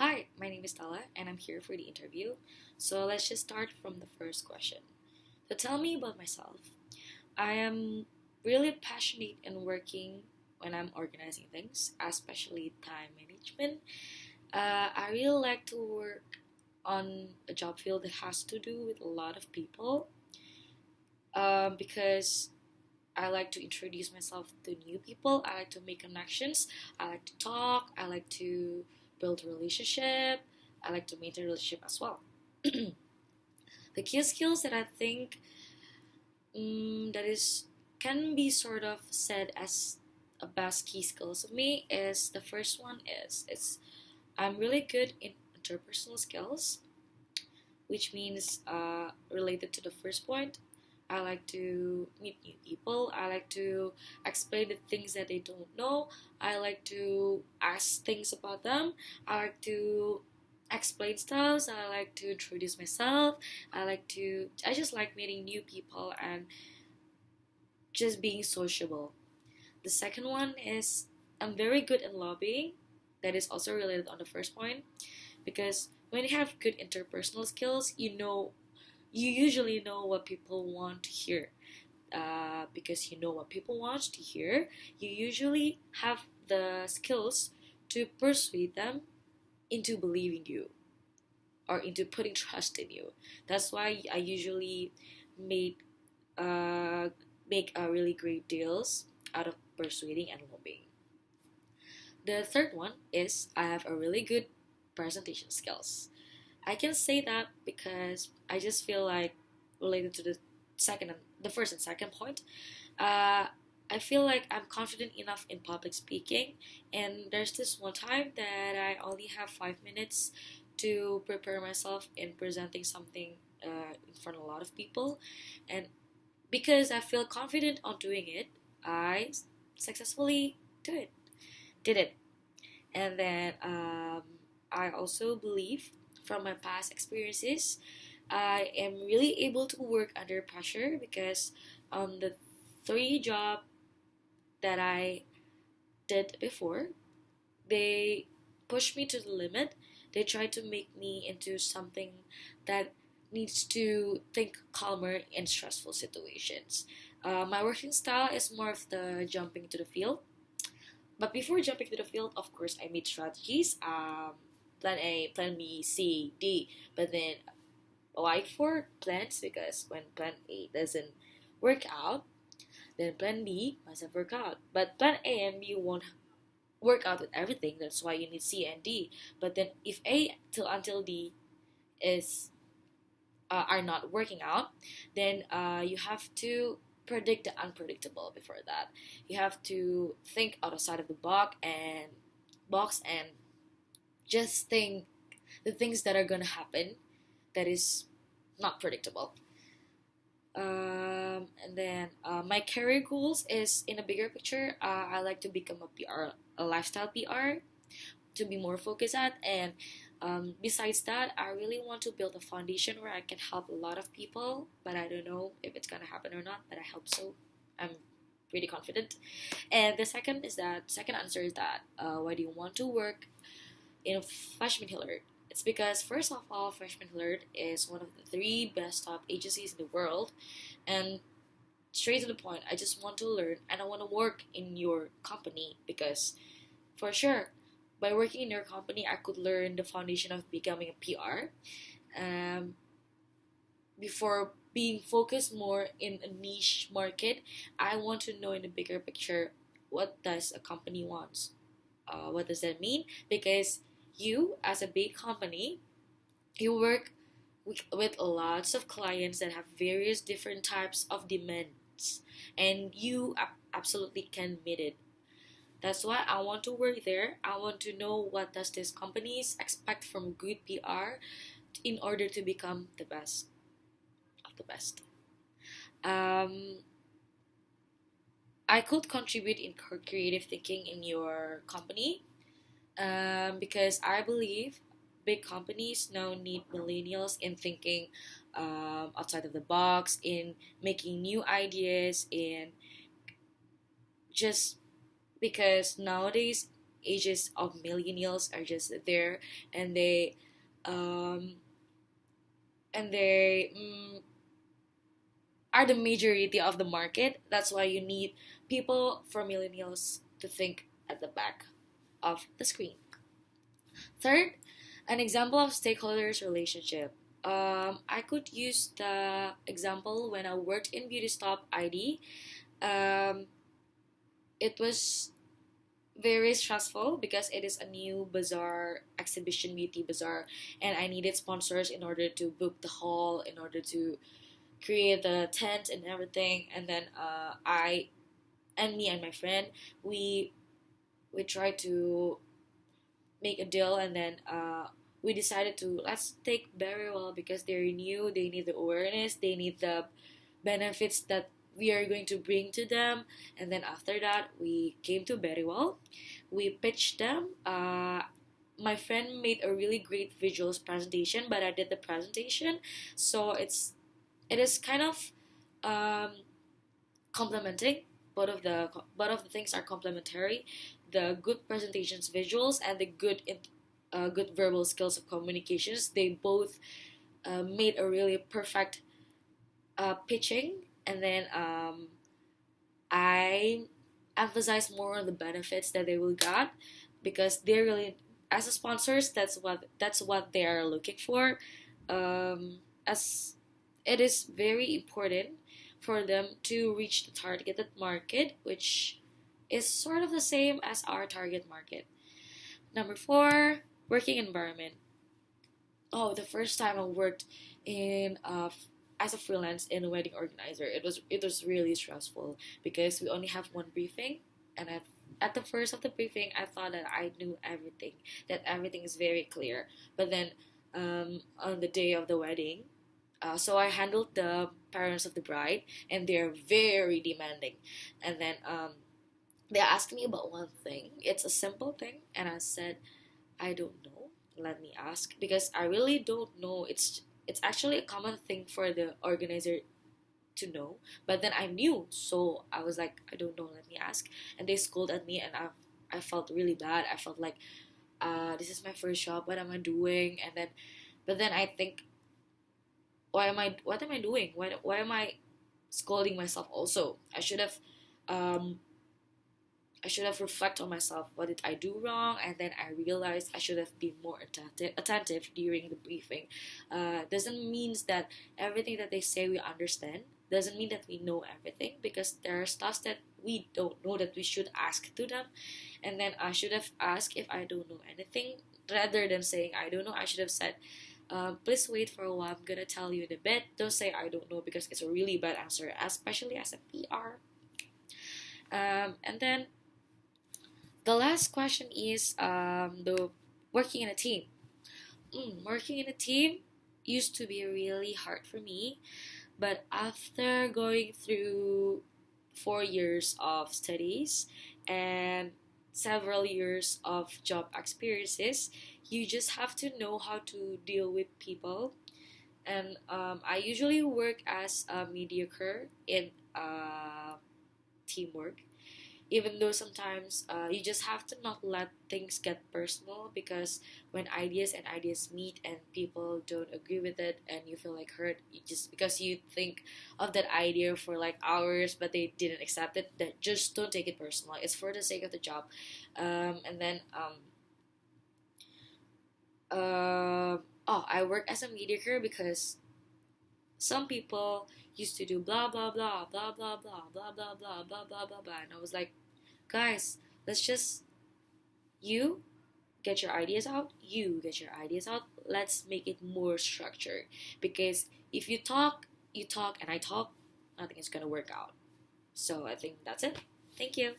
Hi, my name is Stella and I'm here for the interview. So let's just start from the first question. So tell me about myself. I am really passionate in working when I'm organizing things, especially time management. I really like to work on a job field that has to do with a lot of people because I like to introduce myself to new people. I like to make connections. I like to talk. I like to build a relationship. I like to maintain a relationship as well. The key skills that I think that is can be sort of said as a best key skills of me is the first one is it's I'm really good in interpersonal skills, which means related to the first point. I like to meet new people. I like to explain the things that they don't know. I like to ask things about them. I like to explain stuff. I like to introduce myself. I just like meeting new people and just being sociable. The second one is I'm very good in lobbying. That is also related on the first point because when you have good interpersonal skills, you usually know what people want to hear. Because you know what people want to hear, you usually have the skills to persuade them into believing you or into putting trust in you. That's why I usually made uh, make really great deals out of persuading and lobbying. The third one is I have a really good presentation skills. I can say that because I just feel like related to the first and second point, uh, I feel like I'm confident enough in public speaking. And there's this one time that I only have 5 minutes to prepare myself in presenting something in front of a lot of people, and because I feel confident on doing it, I successfully do it. Did it, and then I also believe from my past experiences, I am really able to work under pressure because on the three job that I did before, they pushed me to the limit. They tried to make me into something that needs to think calmer in stressful situations. My working style is more of the jumping to the field. But before jumping to the field, of course, I made strategies. Plan A, Plan B, C, D. But then why for plans? Because when Plan A doesn't work out, then Plan B must have worked out. But Plan A and B won't work out with everything. That's why you need C and D. But then if A till until D is are not working out, then you have to predict the unpredictable before that. You have to think outside of the box and just think the things that are gonna happen that is not predictable. And then my career goals is in a bigger picture. I like to become a PR, a lifestyle PR, to be more focused at. And besides that, I really want to build a foundation where I can help a lot of people. But I don't know if it's gonna happen or not. But I hope so. I'm pretty confident. And the second answer is that why do you want to work in Freshman Hillard? It's because first of all, Freshman Hillard is one of the three best top agencies in the world, and straight to the point, I just want to learn and I want to work in your company because, for sure, by working in your company, I could learn the foundation of becoming a PR. Um, Before being focused more in a niche market, I want to know in the bigger picture what does a company wants. What does that mean? Because you, as a big company, you work with lots of clients that have various different types of demands, and you absolutely can meet it. That's why I want to work there. I want to know what does these companies expect from good PR in order to become the best of the best. Um, I could contribute in creative thinking in your company because I believe big companies now need millennials in thinking outside of the box, in making new ideas, in just because nowadays ages of millennials are just there, and um, they are the majority of the market. That's why you need people for millennials to think at the back of the screen. Third, an example of stakeholders relationship. I could use the example when I worked in Beauty Stop ID. Um, it was very stressful because it is a new bazaar, exhibition beauty bazaar, and I needed sponsors in order to book the hall, in order to create the tent and everything. And then I and me and my friend, we we tried to make a deal, and then we decided to let's take very well because they're new, they need the awareness, they need the benefits that we are going to bring to them. And then after that, we came to very well, we pitched them. My friend made a really great visuals presentation, but I did the presentation. So it is kind of um, complementing. Both of the things are complementary. The good presentations, visuals, and the good verbal skills of communications. They both made a really perfect pitching. And then I emphasize more on the benefits that they will get, because they're really, as a sponsors, that's what they are looking for. As it is very important for them to reach the targeted market, which is sort of the same as our target market. Number four, working environment. Oh, the first time I worked in as a freelance in a wedding organizer, it was really stressful because we only have one briefing, and at the first of the briefing, I thought that I knew everything, that everything is very clear. But then on the day of the wedding, so I handled the parents of the bride, and they're very demanding. And then they asked me about one thing. It's a simple thing, and I said, I don't know. Let me ask, because I really don't know. It's actually a common thing for the organizer to know, but then I knew, so I was like, I don't know. Let me ask. And they scolded at me, and I felt really bad. I felt like, this is my first job. What am I doing? And then, but then I think, what am I doing? Why am I scolding myself? Also, um I should have reflect on myself. What did I do wrong? And then I realized I should have been more attentive during the briefing. Doesn't mean that everything that they say we understand. Doesn't mean that we know everything, because there are stuff that we don't know that we should ask to them. And then I should have asked if I don't know anything, rather than saying I don't know. I should have said, please wait for a while. I'm gonna tell you in a bit. Don't say I don't know, because it's a really bad answer, especially as a PR. And then the last question is the working in a team. Working in a team used to be really hard for me, but after going through 4 years of studies and several years of job experiences, you just have to know how to deal with people. And I usually work as a mediocre in teamwork, even though sometimes you just have to not let things get personal, because when ideas meet and people don't agree with it and you feel like hurt, just because you think of that idea for like hours but they didn't accept it, that just don't take it personal. It's for the sake of the job. And then oh, I work as a mediator because some people used to do blah blah blah blah blah blah blah blah blah blah blah blah blah, and I was like, guys, let's just, you get your ideas out, you get your ideas out. Let's make it more structured, because if you talk, and I talk, nothing is gonna work out. So I think that's it. Thank you.